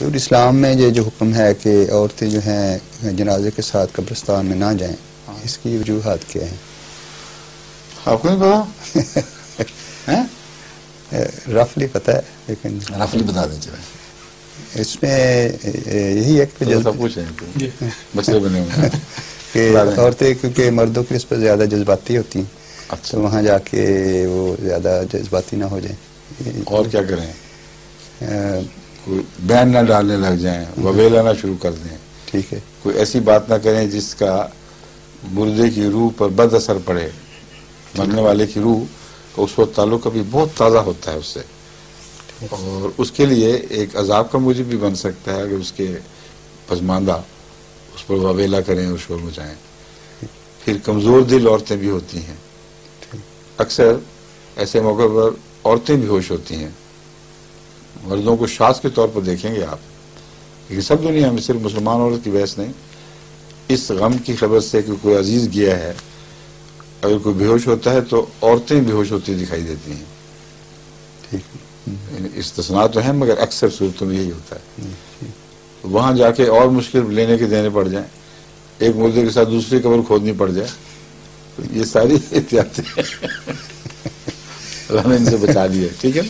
اور اسلام میں یہ جو حکم ہے کہ عورتیں جو ہیں جنازے کے ساتھ قبرستان میں نہ جائیں، اس کی وجوہات کیا ہیں؟ آپ کو نہیں پتا؟ رفلی پتہ ہے لیکن رفلی بتا دیں چلیں. اس میں یہی ہے کہ سب کچھ ہے مسئلے بنے ہوئے ہیں کہ عورتیں کیونکہ مردوں کی نسبت زیادہ جذباتی ہوتی ہیں، اچھا تو وہاں جا کے وہ زیادہ جذباتی نہ ہو جائیں. اور کیا کریں؟ کوئی بین نہ ڈالنے لگ جائیں، وبیلا نہ شروع کر دیں. ٹھیک ہے. کوئی ایسی بات نہ کریں جس کا مردے کی روح پر بد اثر پڑے. مرنے والے کی روح کا اس وقت تعلق ابھی بہت تازہ ہوتا ہے اس سے، اور اس کے لیے ایک عذاب کا موجب بھی بن سکتا ہے کہ اس کے پسماندہ اس پر وبیلا کریں اور شور مچائیں. پھر کمزور دل عورتیں بھی ہوتی ہیں، اکثر ایسے موقع پر عورتیں بھی ہوش ہوتی ہیں. مردوں کو شاذ کے طور پر دیکھیں گے آپ، کیونکہ سب دنیا میں صرف مسلمان عورت کی بحث نہیں، اس غم کی خبر سے کہ کوئی عزیز گیا ہے اگر کوئی بے ہوش ہوتا ہے تو عورتیں بے ہوش ہوتی دکھائی دیتی ہیں. استثناء تو ہیں مگر اکثر صورتوں میں یہی ہوتا ہے. وہاں جا کے اور مشکل لینے کے دینے پڑ جائیں، ایک مردے کے ساتھ دوسری قبر کھودنی پڑ جائے، تو یہ ساری احتیاطیں اللہ نے ان سے بچا لی ہے. ٹھیک ہے.